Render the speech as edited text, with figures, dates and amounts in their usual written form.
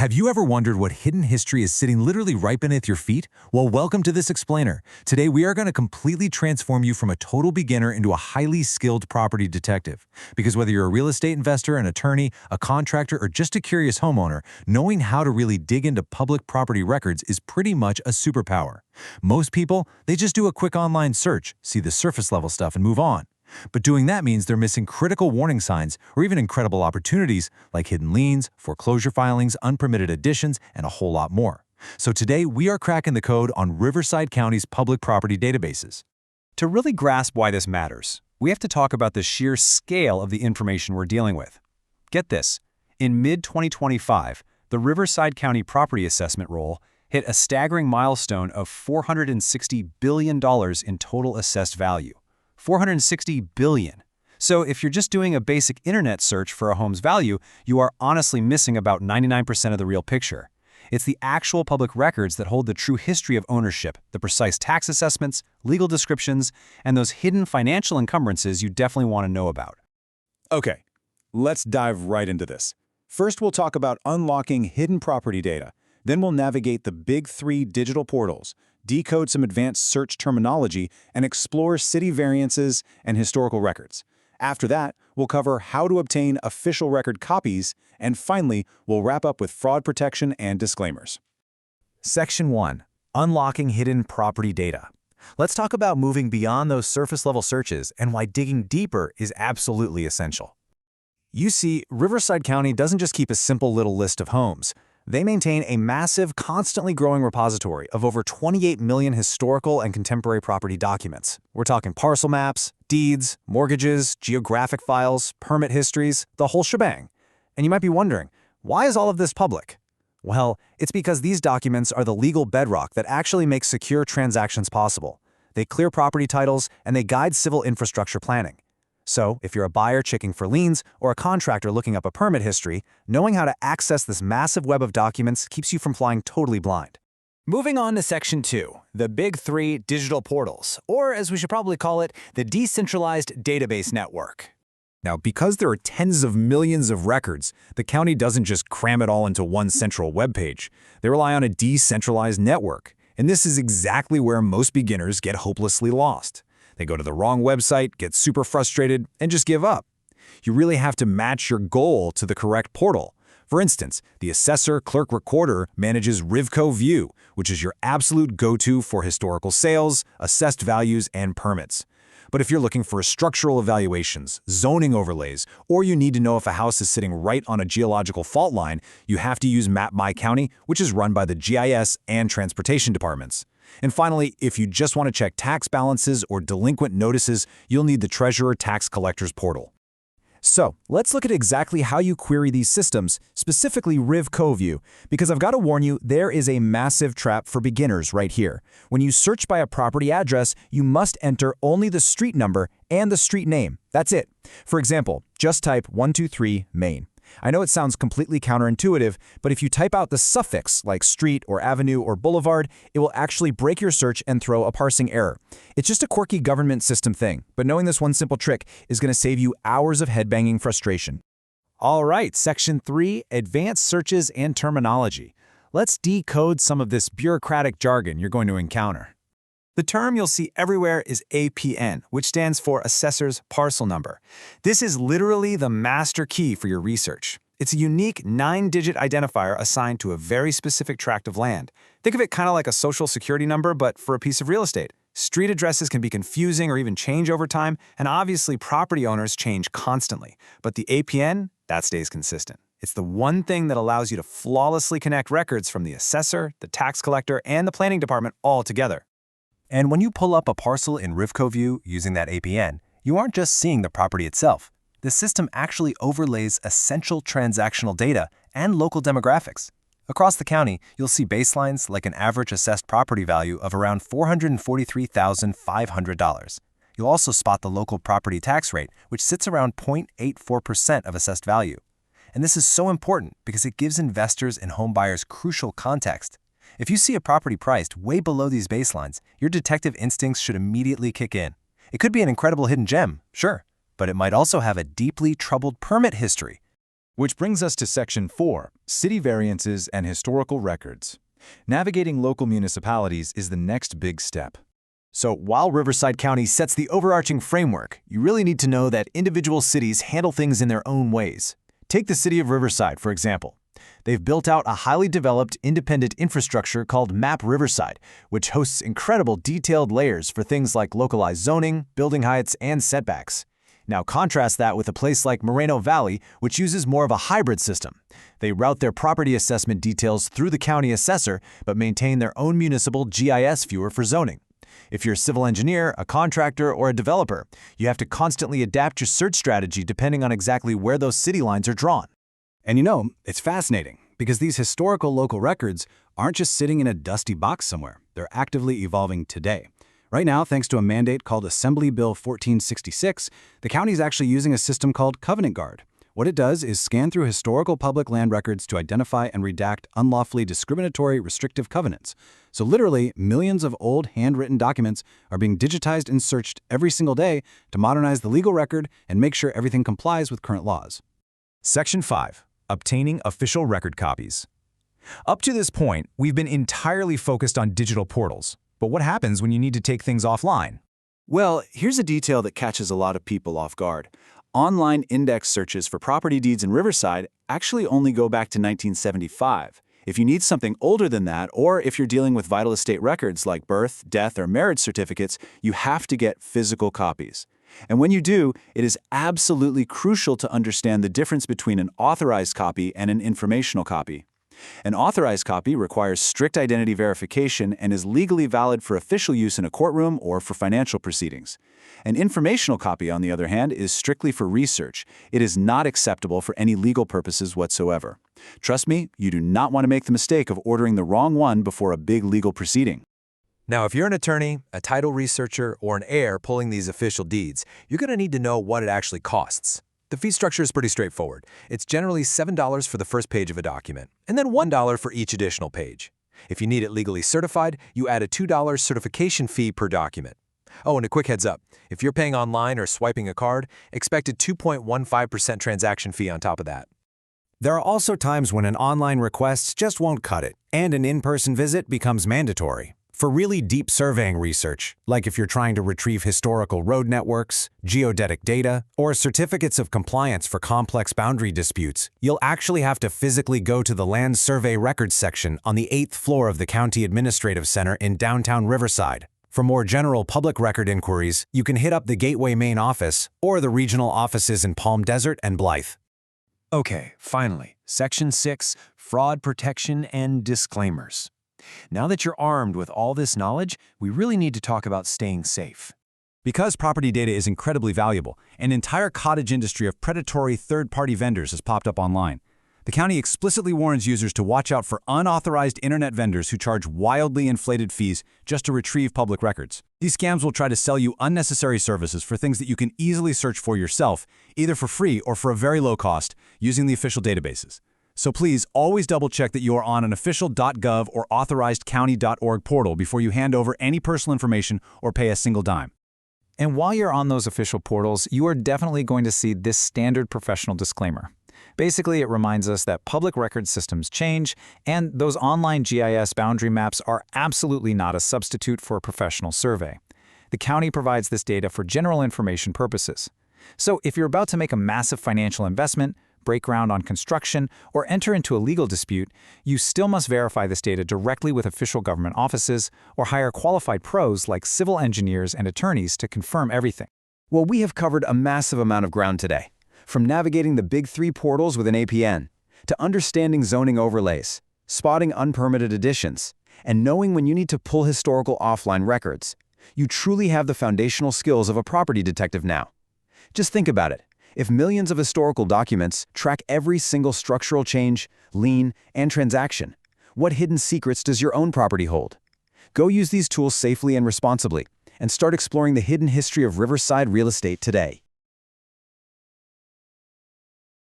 Have you ever wondered what hidden history is sitting literally right beneath your feet? Well, welcome to this explainer. Today, we are going to completely transform you from a total beginner into a highly skilled property detective. Because whether you're a real estate investor, an attorney, a contractor, or just a curious homeowner, knowing how to really dig into public property records is pretty much a superpower. Most people, they just do a quick online search, see the surface level stuff, and move on. But doing that means they're missing critical warning signs or even incredible opportunities like hidden liens, foreclosure filings, unpermitted additions, and a whole lot more. So today, we are cracking the code on Riverside County's public property databases. To really grasp why this matters, we have to talk about the sheer scale of the information we're dealing with. Get this, in mid-2025, the Riverside County Property Assessment Roll hit a staggering milestone of $460 billion in total assessed value. $460 billion. So if you're just doing a basic internet search for a home's value, you are honestly missing about 99% of the real picture. It's the actual public records that hold the true history of ownership, the precise tax assessments, legal descriptions, and those hidden financial encumbrances you definitely want to know about. Okay, let's dive right into this. First, we'll talk about unlocking hidden property data. Then we'll navigate the big three digital portals, decode some advanced search terminology, and explore city variances and historical records. After that, we'll cover how to obtain official record copies, and finally, we'll wrap up with fraud protection and disclaimers. Section 1. Unlocking hidden property data. Let's talk about moving beyond those surface-level searches and why digging deeper is absolutely essential. You see, Riverside County doesn't just keep a simple little list of homes. They maintain a massive, constantly growing repository of over 28 million historical and contemporary property documents. We're talking parcel maps, deeds, mortgages, geographic files, permit histories, the whole shebang. And you might be wondering, why is all of this public? Well, it's because these documents are the legal bedrock that actually makes secure transactions possible. They clear property titles, and they guide civil infrastructure planning. So, if you're a buyer checking for liens or a contractor looking up a permit history, knowing how to access this massive web of documents keeps you from flying totally blind. Moving on to Section 2, the big three digital portals, or as we should probably call it, the decentralized database network. Now, because there are tens of millions of records, the county doesn't just cram it all into one central web page. They rely on a decentralized network, and this is exactly where most beginners get hopelessly lost. They go to the wrong website, get super frustrated, and just give up. You really have to match your goal to the correct portal. For instance, the Assessor Clerk Recorder manages Rivco View, which is your absolute go-to for historical sales, assessed values, and permits. But if you're looking for structural evaluations, zoning overlays, or you need to know if a house is sitting right on a geological fault line, you have to use Map My County, which is run by the GIS and Transportation departments. And finally, if you just want to check tax balances or delinquent notices, you'll need the Treasurer Tax Collectors portal. So, let's look at exactly how you query these systems, specifically Rivco View, because I've got to warn you, there is a massive trap for beginners right here. When you search by a property address, you must enter only the street number and the street name. That's it. For example, just type 123 Main. I know it sounds completely counterintuitive, but if you type out the suffix like street or avenue or boulevard, it will actually break your search and throw a parsing error. It's just a quirky government system thing, but knowing this one simple trick is going to save you hours of headbanging frustration. All right, Section 3, Advanced Searches and Terminology. Let's decode some of this bureaucratic jargon you're going to encounter. The term you'll see everywhere is APN, which stands for Assessor's Parcel Number. This is literally the master key for your research. It's a unique 9-digit identifier assigned to a very specific tract of land. Think of it kind of like a social security number, but for a piece of real estate. Street addresses can be confusing or even change over time, and obviously property owners change constantly. But the APN, that stays consistent. It's the one thing that allows you to flawlessly connect records from the assessor, the tax collector, and the planning department all together. And when you pull up a parcel in Rivco View using that APN, you aren't just seeing the property itself. The system actually overlays essential transactional data and local demographics. Across the county, you'll see baselines like an average assessed property value of around $443,500. You'll also spot the local property tax rate, which sits around 0.84% of assessed value. And this is so important because it gives investors and homebuyers crucial context. If you see a property priced way below these baselines, your detective instincts should immediately kick in. It could be an incredible hidden gem, sure, but it might also have a deeply troubled permit history. Which brings us to Section 4, City Variances and Historical Records. Navigating local municipalities is the next big step. So while Riverside County sets the overarching framework, you really need to know that individual cities handle things in their own ways. Take the city of Riverside, for example. They've built out a highly developed, independent infrastructure called Map Riverside, which hosts incredible detailed layers for things like localized zoning, building heights, and setbacks. Now contrast that with a place like Moreno Valley, which uses more of a hybrid system. They route their property assessment details through the county assessor, but maintain their own municipal GIS viewer for zoning. If you're a civil engineer, a contractor, or a developer, you have to constantly adapt your search strategy depending on exactly where those city lines are drawn. And you know, it's fascinating because these historical local records aren't just sitting in a dusty box somewhere. They're actively evolving today. Right now, thanks to a mandate called Assembly Bill 1466, the county is actually using a system called Covenant Guard. What it does is scan through historical public land records to identify and redact unlawfully discriminatory restrictive covenants. So literally, millions of old handwritten documents are being digitized and searched every single day to modernize the legal record and make sure everything complies with current laws. Section 5. Obtaining official record copies. Up to this point, we've been entirely focused on digital portals. But what happens when you need to take things offline? Well, here's a detail that catches a lot of people off guard. Online index searches for property deeds in Riverside actually only go back to 1975. If you need something older than that, or if you're dealing with vital estate records like birth, death, or marriage certificates, you have to get physical copies. And when you do, it is absolutely crucial to understand the difference between an authorized copy and an informational copy. An authorized copy requires strict identity verification and is legally valid for official use in a courtroom or for financial proceedings. An informational copy, on the other hand, is strictly for research. It is not acceptable for any legal purposes whatsoever. Trust me, you do not want to make the mistake of ordering the wrong one before a big legal proceeding. Now, if you're an attorney, a title researcher, or an heir pulling these official deeds, you're going to need to know what it actually costs. The fee structure is pretty straightforward. It's generally $7 for the first page of a document, and then $1 for each additional page. If you need it legally certified, you add a $2 certification fee per document. Oh, and a quick heads up. If you're paying online or swiping a card, expect a 2.15% transaction fee on top of that. There are also times when an online request just won't cut it, and an in-person visit becomes mandatory. For really deep surveying research, like if you're trying to retrieve historical road networks, geodetic data, or certificates of compliance for complex boundary disputes, you'll actually have to physically go to the Land Survey Records section on the 8th floor of the County Administrative Center in downtown Riverside. For more general public record inquiries, you can hit up the Gateway main office or the regional offices in Palm Desert and Blythe. Okay, finally, Section 6, Fraud Protection and Disclaimers. Now that you're armed with all this knowledge, we really need to talk about staying safe. Because property data is incredibly valuable, an entire cottage industry of predatory third-party vendors has popped up online. The county explicitly warns users to watch out for unauthorized internet vendors who charge wildly inflated fees just to retrieve public records. These scams will try to sell you unnecessary services for things that you can easily search for yourself, either for free or for a very low cost, using the official databases. So please always double-check that you are on an official.gov or authorizedcounty.org portal before you hand over any personal information or pay a single dime. And while you're on those official portals, you are definitely going to see this standard professional disclaimer. Basically, it reminds us that public record systems change, and those online GIS boundary maps are absolutely not a substitute for a professional survey. The county provides this data for general information purposes. So if you're about to make a massive financial investment, break ground on construction, or enter into a legal dispute, you still must verify this data directly with official government offices or hire qualified pros like civil engineers and attorneys to confirm everything. Well, we have covered a massive amount of ground today. From navigating the big three portals with an APN, to understanding zoning overlays, spotting unpermitted additions, and knowing when you need to pull historical offline records. You truly have the foundational skills of a property detective now. Just think about it. If millions of historical documents track every single structural change, lien, and transaction, what hidden secrets does your own property hold? Go use these tools safely and responsibly, and start exploring the hidden history of Riverside real estate today.